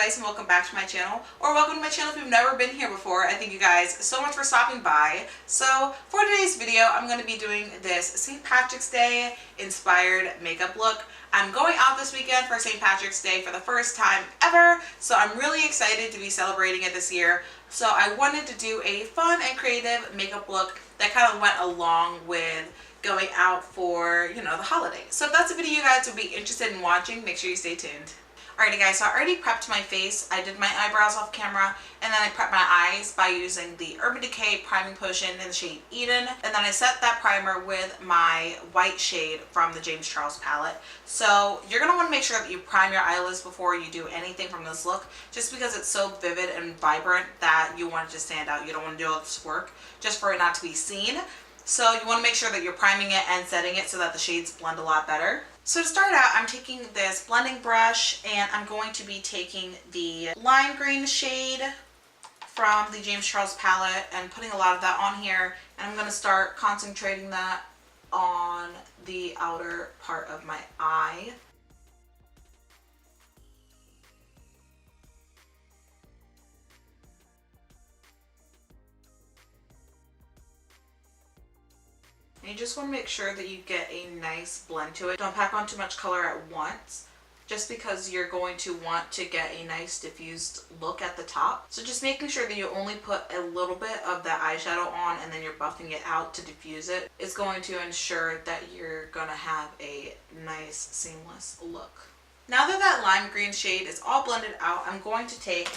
device and welcome back to my channel, or welcome to my channel if you've never been here before. I thank you guys so much for stopping by. So for today's video, I'm going to be doing this St. Patrick's Day inspired makeup look. I'm going out this weekend for St. Patrick's Day for the first time ever, so I'm really excited to be celebrating it this year. So I wanted to do a fun and creative makeup look that kind of went along with going out for, the holiday. So if that's a video you guys would be interested in watching, make sure you stay tuned. Alrighty guys, so I already prepped my face. I did my eyebrows off camera, and then I prepped my eyes by using the Urban Decay Priming Potion in the shade Eden. And then I set that primer with my white shade from the James Charles palette. So you're going to want to make sure that you prime your eyelids before you do anything from this look, just because it's so vivid and vibrant that you want it to stand out. You don't want to do all this work just for it not to be seen. So you want to make sure that you're priming it and setting it so that the shades blend a lot better. So to start out, I'm taking this blending brush and I'm going to be taking the lime green shade from the James Charles palette and putting a lot of that on here. And I'm going to start concentrating that on the outer part of my eye. And you just want to make sure that you get a nice blend to it. Don't pack on too much color at once, just because you're going to want to get a nice diffused look at the top. So just making sure that you only put a little bit of that eyeshadow on and then you're buffing it out to diffuse it is going to ensure that you're going to have a nice seamless look. Now that that lime green shade is all blended out, I'm going to take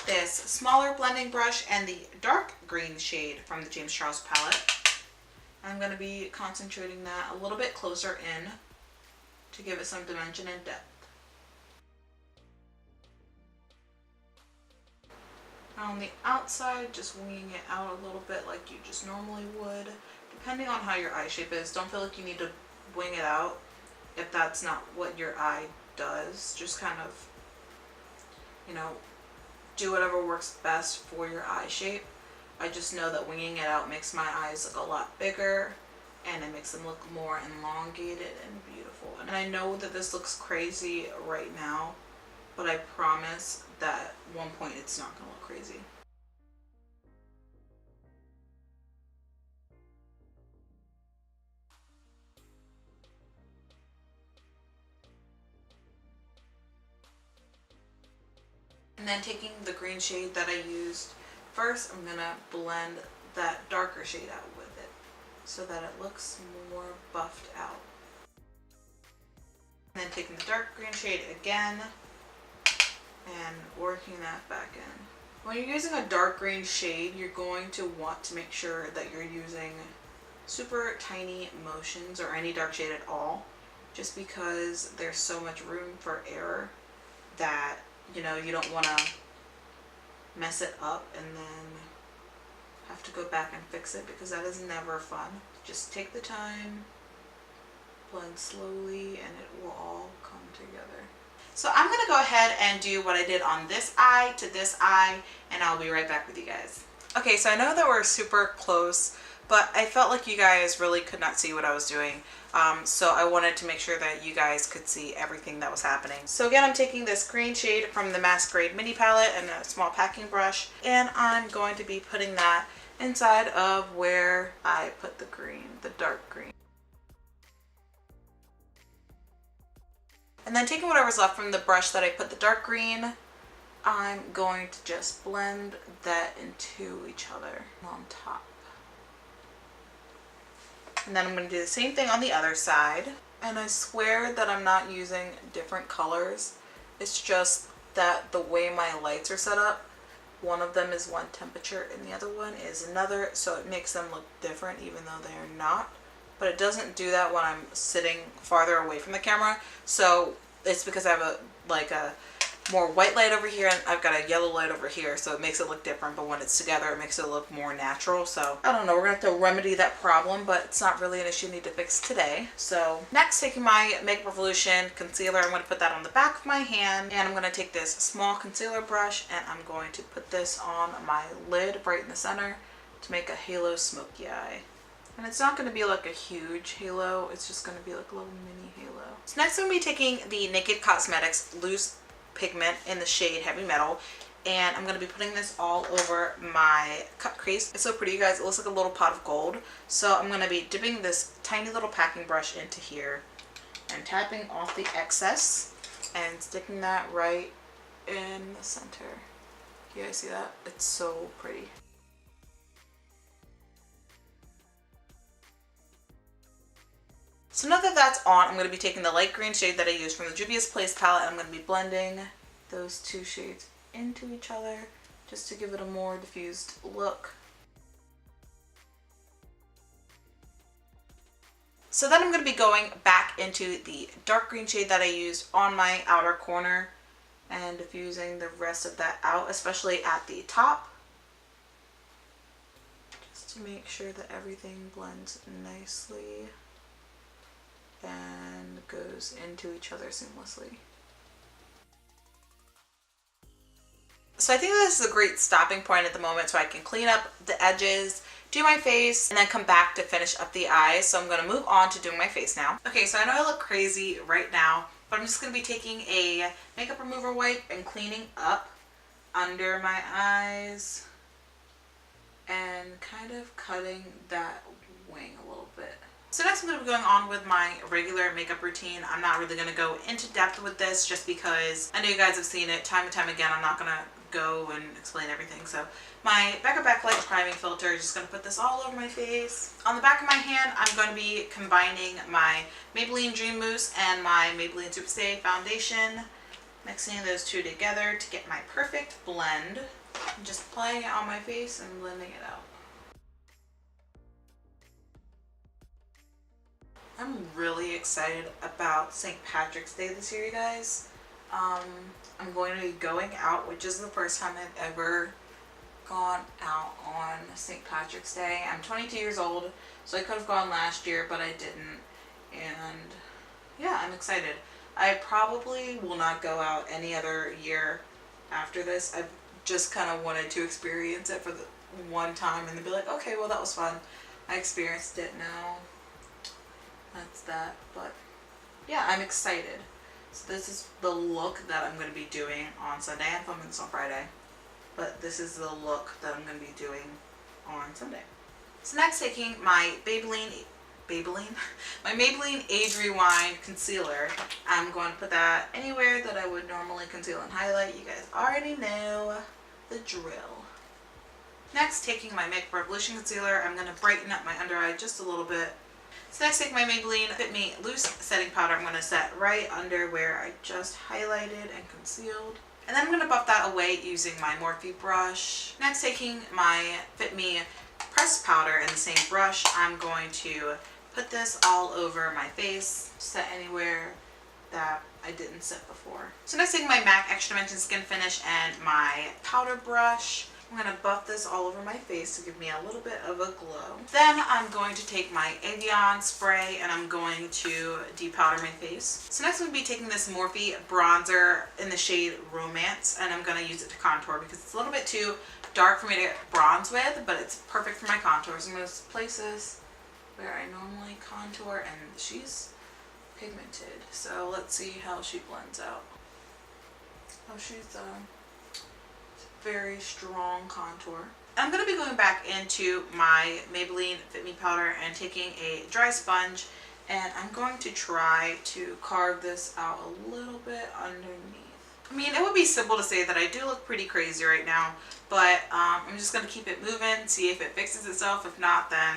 this smaller blending brush and the dark green shade from the James Charles palette. I'm going to be concentrating that a little bit closer in to give it some dimension and depth. On the outside, just winging it out a little bit like you just normally would. Depending on how your eye shape is, don't feel like you need to wing it out if that's not what your eye does. Just kind of, do whatever works best for your eye shape. I just know that winging it out makes my eyes look a lot bigger and it makes them look more elongated and beautiful. And I know that this looks crazy right now, but I promise that at one point it's not going to look crazy. And then taking the green shade that I used, first, I'm going to blend that darker shade out with it so that it looks more buffed out. And then taking the dark green shade again and working that back in. When you're using a dark green shade, you're going to want to make sure that you're using super tiny motions or any dark shade at all, just because there's so much room for error that, you don't want to mess it up and then have to go back and fix it, because that is never fun. Just take the time, blend slowly, and it will all come together. So I'm going to go ahead and do what I did on this eye to this eye, and I'll be right back with you guys. Okay, so I know that we're super close, but I felt like you guys really could not see what I was doing. So I wanted to make sure that you guys could see everything that was happening. So again, I'm taking this green shade from the Masquerade mini palette and a small packing brush, and I'm going to be putting that inside of where I put the green, the dark green. And then taking whatever's left from the brush that I put the dark green, I'm going to just blend that into each other on top. And then I'm going to do the same thing on the other side. And I swear that I'm not using different colors. It's just that the way my lights are set up, one of them is one temperature and the other one is another. So it makes them look different even though they are not. But it doesn't do that when I'm sitting farther away from the camera. So it's because I have a more white light over here and I've got a yellow light over here, so it makes it look different, but when it's together it makes it look more natural. So I don't know, we're gonna have to remedy that problem, but it's not really an issue I need to fix today. So next, taking my Makeup Revolution concealer, I'm going to put that on the back of my hand, and I'm going to take this small concealer brush and I'm going to put this on my lid right in the center to make a halo smoky eye. And it's not going to be like a huge halo, it's just going to be like a little mini halo. So next I'm going to be taking the Naked Cosmetics Loose pigment in the shade Heavy Metal. And I'm going to be putting this all over my cut crease. It's so pretty, you guys. It looks like a little pot of gold. So I'm going to be dipping this tiny little packing brush into here and tapping off the excess and sticking that right in the center. You guys see that? It's so pretty. So now that that's on, I'm going to be taking the light green shade that I used from the Juvia's Place palette, and I'm going to be blending those two shades into each other just to give it a more diffused look. So then I'm going to be going back into the dark green shade that I used on my outer corner and diffusing the rest of that out, especially at the top, just to make sure that everything blends nicely and goes into each other seamlessly. So I think this is a great stopping point at the moment so I can clean up the edges, do my face, and then come back to finish up the eyes. So I'm going to move on to doing my face now. Okay, so I know I look crazy right now, but I'm just going to be taking a makeup remover wipe and cleaning up under my eyes and kind of cutting that wing a little bit. So next I'm going to be going on with my regular makeup routine. I'm not really going to go into depth with this just because I know you guys have seen it time and time again. I'm not going to go and explain everything. So my Becca Backlight priming filter, just going to put this all over my face. On the back of my hand, I'm going to be combining my Maybelline Dream Mousse and my Maybelline Superstay foundation, mixing those two together to get my perfect blend. I'm just applying it on my face and blending it out. I'm really excited about St. Patrick's Day this year, you guys. I'm going to be going out, which is the first time I've ever gone out on St. Patrick's Day. I'm 22 years old, so I could have gone last year, but I didn't. And yeah, I'm excited. I probably will not go out any other year after this. I've just kind of wanted to experience it for the one time and then be like, okay, well, that was fun. I experienced it now. That's that. But yeah, I'm excited. So this is the look that I'm going to be doing on Sunday. I'm filming this on Friday, but this is the look that I'm going to be doing on Sunday. So next, taking my my Maybelline Age Rewind concealer. I'm going to put that anywhere that I would normally conceal and highlight. You guys already know the drill. Next, taking my Makeup Revolution concealer, I'm going to brighten up my under eye just a little bit. So next, take my Maybelline Fit Me Loose Setting Powder. I'm going to set right under where I just highlighted and concealed. And then I'm going to buff that away using my Morphe brush. Next, taking my Fit Me Pressed Powder in the same brush, I'm going to put this all over my face, set anywhere that I didn't set before. So next, taking my MAC Extra Dimension Skin Finish and my powder brush, I'm going to buff this all over my face to give me a little bit of a glow. Then I'm going to take my Avion spray and I'm going to depowder my face. So next I'm going to be taking this Morphe bronzer in the shade Romance, and I'm going to use it to contour because it's a little bit too dark for me to bronze with, but it's perfect for my contour. So I'm going to place this where I normally contour, and she's pigmented. So let's see how she blends out. Oh, she's very strong contour. I'm going to be going back into my Maybelline Fit Me powder and taking a dry sponge, and I'm going to try to carve this out a little bit underneath. I mean, it would be simple to say that I do look pretty crazy right now, but I'm just going to keep it moving, see if it fixes itself. If not, then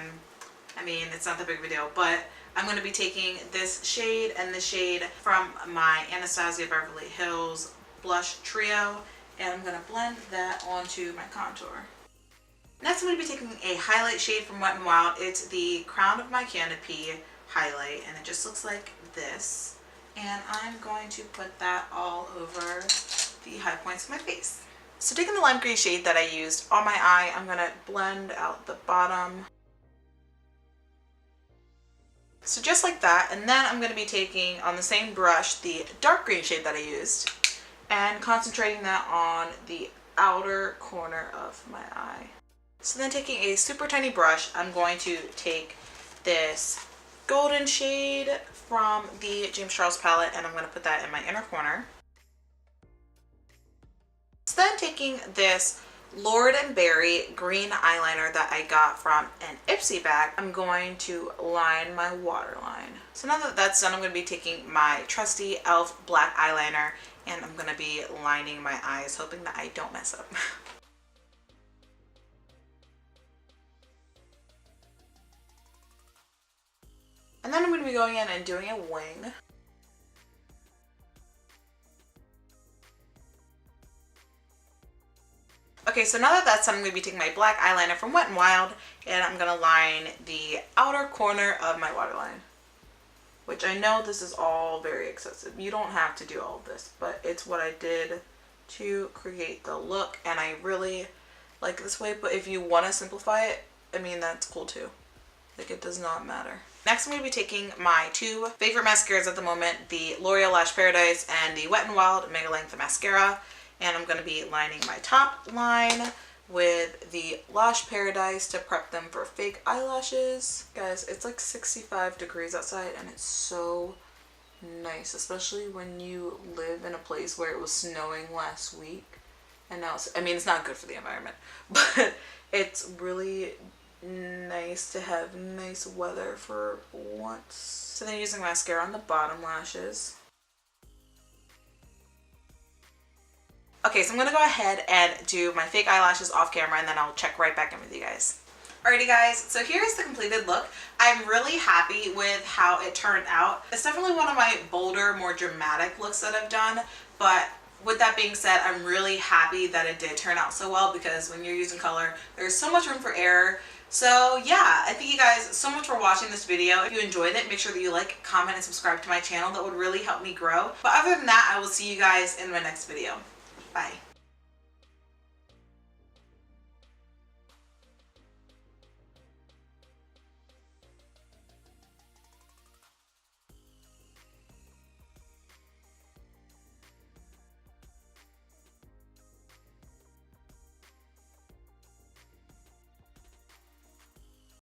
I mean, it's not that big of a deal. But I'm going to be taking this shade and the shade from my Anastasia Beverly Hills Blush Trio, and I'm going to blend that onto my contour. Next, I'm going to be taking a highlight shade from Wet n Wild. It's the Crown of My Canopy highlight, and it just looks like this. And I'm going to put that all over the high points of my face. So taking the lime green shade that I used on my eye, I'm going to blend out the bottom. So just like that, and then I'm going to be taking on the same brush the dark green shade that I used and concentrating that on the outer corner of my eye. So then taking a super tiny brush, I'm going to take this golden shade from the James Charles palette, and I'm going to put that in my inner corner. So then taking this Lord and Berry green eyeliner that I got from an Ipsy bag, I'm going to line my waterline. So now that that's done, I'm going to be taking my trusty e.l.f. black eyeliner and I'm going to be lining my eyes, hoping that I don't mess up. And then I'm going to be going in and doing a wing. Okay, so now that that's done, I'm going to be taking my black eyeliner from Wet n Wild and I'm going to line the outer corner of my waterline. Which I know this is all very excessive. You don't have to do all of this, but it's what I did to create the look and I really like this way, but if you want to simplify it, I mean, that's cool too. Like, it does not matter. Next, I'm going to be taking my two favorite mascaras at the moment, the L'Oreal Lash Paradise and the Wet n Wild Mega Length Mascara. And I'm going to be lining my top line with the Lash Paradise to prep them for fake eyelashes. Guys, it's like 65 degrees outside and it's so nice, especially when you live in a place where it was snowing last week. And now it's, I mean, it's not good for the environment, but it's really nice to have nice weather for once. So then using mascara on the bottom lashes. Okay, so I'm gonna go ahead and do my fake eyelashes off camera and then I'll check right back in with you guys. Alrighty guys, so here's the completed look. I'm really happy with how it turned out. It's definitely one of my bolder, more dramatic looks that I've done, but with that being said, I'm really happy that it did turn out so well because when you're using color, there's so much room for error. So yeah, I thank you guys so much for watching this video. If you enjoyed it, make sure that you like, comment, and subscribe to my channel. That would really help me grow. But other than that, I will see you guys in my next video. Bye.